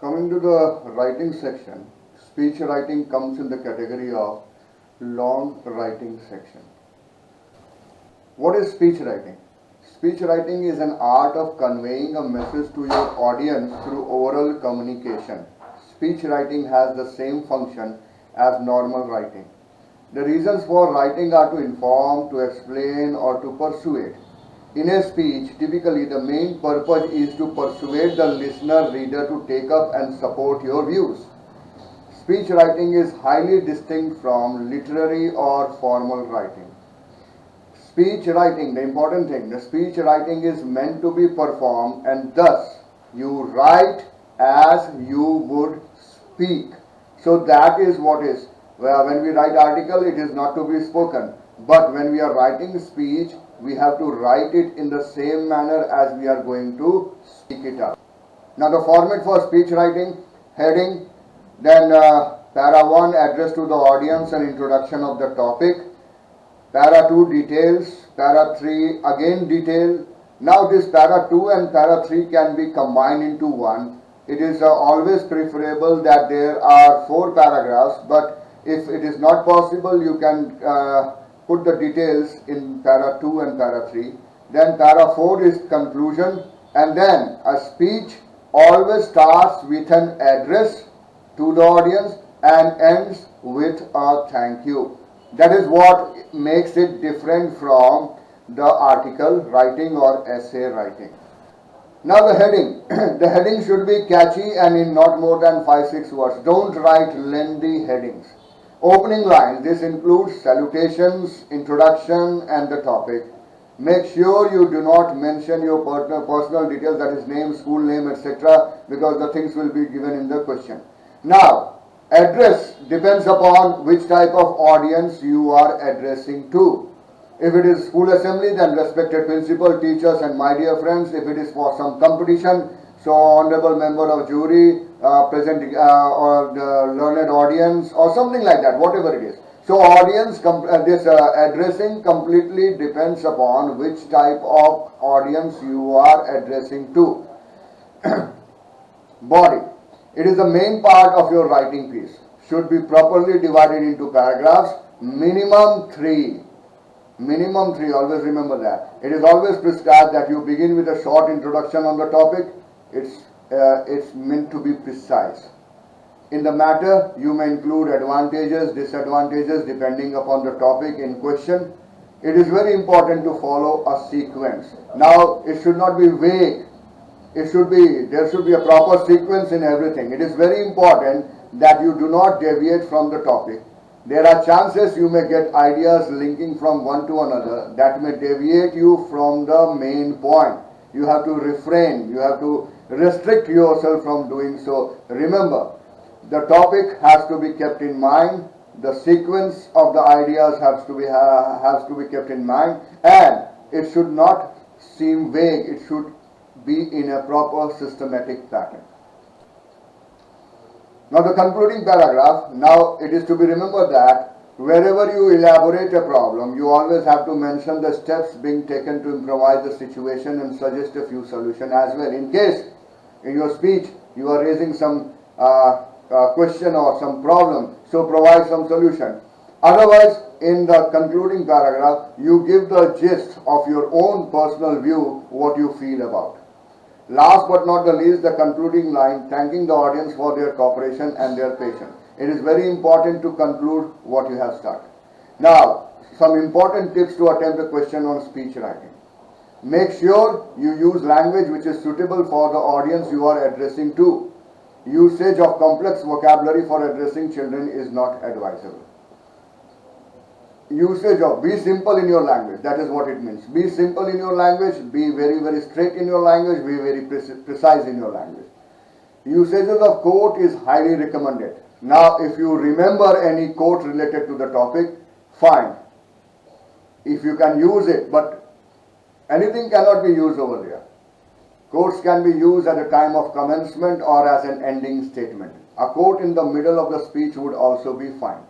Coming to the writing section, speech writing comes in the category of long writing section. What is speech writing? Speech writing is an art of conveying a message to your audience through oral communication. Speech writing has the same function as normal writing. The reasons for writing are to inform, to explain, or to persuade. In a speech, typically the main purpose is to persuade the listener reader to take up and support your views. Speech writing is highly distinct from literary or formal writing. Speech writing, the important thing, the speech writing is meant to be performed, and thus you write as you would speak. So that is what is. When we write article, it is not to be spoken. But when we are writing speech, we have to write it in the same manner as we are going to speak it out. Now the format for speech writing: heading, then para 1 address to the audience and introduction of the topic, para 2 details, para 3 again detail. Now this para 2 and para 3 can be combined into one. It is always preferable that there are 4 paragraphs, but if it is not possible, you can put the details in para 2 and para 3. Then para 4 is conclusion, and then a speech always starts with an address to the audience and ends with a thank you. That is what makes it different from the article writing or essay writing. Now the heading. The heading should be catchy and in not more than 5-6 words. Don't write lengthy headings. Opening lines. This includes salutations, introduction and the topic. Make sure you do not mention your personal details, that is name, school name, etc., because the things will be given in the question. Now, address depends upon which type of audience you are addressing to. If it is school assembly, then respected principal, teachers and my dear friends. If it is for some competition, so honorable member of jury, presenting or the learned audience or something like that, whatever it is. So audience, addressing completely depends upon which type of audience you are addressing to. Body. It is the main part of your writing piece. Should be properly divided into paragraphs, minimum 3. Minimum 3, always remember that. It is always prescribed that you begin with a short introduction on the topic. It's meant to be precise. In the matter, you may include advantages, disadvantages depending upon the topic in question. It is very important to follow a sequence. Now, it should not be vague. There should be a proper sequence in everything. It is very important that you do not deviate from the topic. There are chances you may get ideas linking from one to another that may deviate you from the main point. You have to refrain, you have to restrict yourself from doing so. Remember, the topic has to be kept in mind, the sequence of the ideas has to be kept in mind, and it should not seem vague, it should be in a proper systematic pattern. Now the concluding paragraph. Now it is to be remembered that wherever you elaborate a problem, you always have to mention the steps being taken to improvise the situation and suggest a few solutions as well. In case in your speech you are raising some question or some problem, so provide some solution. Otherwise, in the concluding paragraph, you give the gist of your own personal view, what you feel about. Last but not the least, the concluding line, thanking the audience for their cooperation and their patience. It is very important to conclude what you have started. Now, some important tips to attempt a question on speech writing. Make sure you use language which is suitable for the audience you are addressing to. Usage of complex vocabulary for addressing children is not advisable. Usage of, be simple in your language, that is what it means. Be simple in your language, be very, very straight in your language, be very precise in your language. Usages of quote is highly recommended. Now, if you remember any quote related to the topic, fine. If you can use it, but anything cannot be used over there. Quotes can be used at the time of commencement or as an ending statement. A quote in the middle of the speech would also be fine.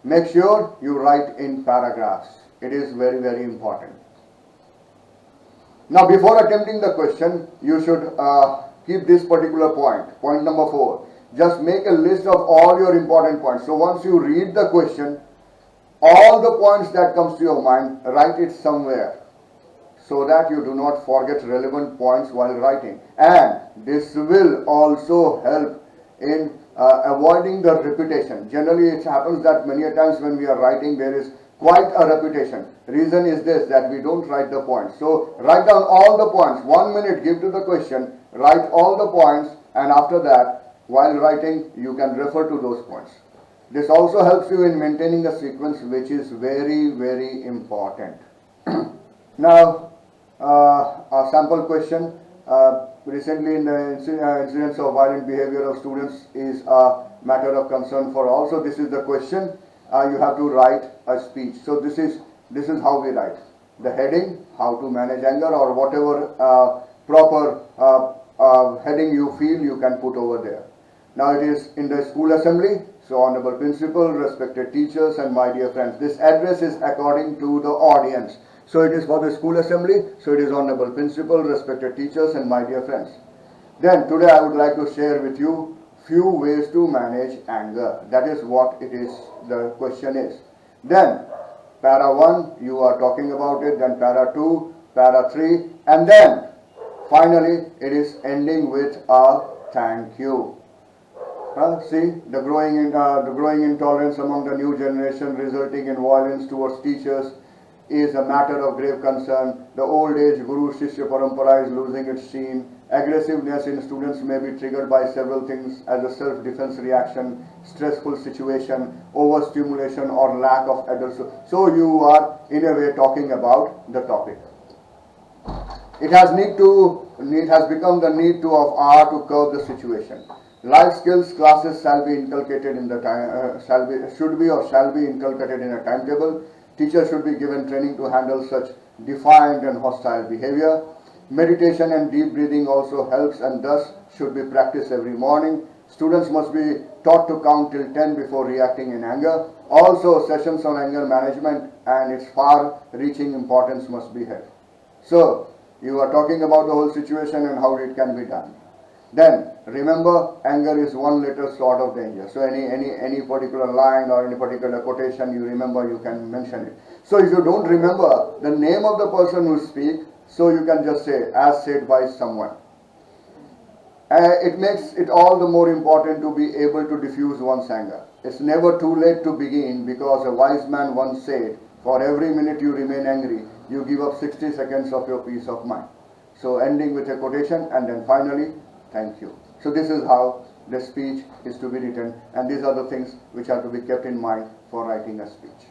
Make sure you write in paragraphs. It is very, very important. Now, before attempting the question, you should keep this particular point. Point number 4. Just make a list of all your important points. So once you read the question, all the points that comes to your mind, write it somewhere so that you do not forget relevant points while writing. And this will also help in avoiding the repetition. Generally, it happens that many a times when we are writing, there is quite a repetition. Reason is this, that we don't write the points. So write down all the points. 1 minute, give to the question, write all the points, and after that, while writing, you can refer to those points. This also helps you in maintaining a sequence, which is very, very important. Now, a sample question. Recently, in the incidents of violent behavior of students is a matter of concern for all. So this is the question. You have to write a speech. So this is how we write. The heading, how to manage anger, or whatever proper heading you feel you can put over there. Now it is in the school assembly. So honorable principal, respected teachers, and my dear friends. This address is according to the audience. So it is for the school assembly. So it is honorable principal, respected teachers, and my dear friends. Then today I would like to share with you few ways to manage anger. That is what it is. The question is. Then para 1 you are talking about it. Then para 2, para 3, and then finally it is ending with a thank you. See, the growing intolerance among the new generation resulting in violence towards teachers is a matter of grave concern. The old age Guru Shishya Parampara is losing its sheen. Aggressiveness in students may be triggered by several things as a self-defense reaction, stressful situation, overstimulation, or lack of adult. So you are in a way talking about the topic. It has become the need to of R to curb the situation. Life skills classes shall be inculcated in the time, shall be inculcated in a timetable. Teachers should be given training to handle such defiant and hostile behavior. Meditation and deep breathing also helps and thus should be practiced every morning. Students must be taught to count till 10 before reacting in anger. Also, sessions on anger management and its far-reaching importance must be held. So, you are talking about the whole situation and how it can be done. Then remember, anger is one little sort of danger. So any particular line or any particular quotation you remember, you can mention it. So if you don't remember the name of the person who speak, so you can just say as said by someone. It makes it all the more important to be able to diffuse one's anger. It's never too late to begin, because a wise man once said, for every minute you remain angry, you give up 60 seconds of your peace of mind. So ending with a quotation and then finally, thank you. So this is how the speech is to be written, and these are the things which are to be kept in mind for writing a speech.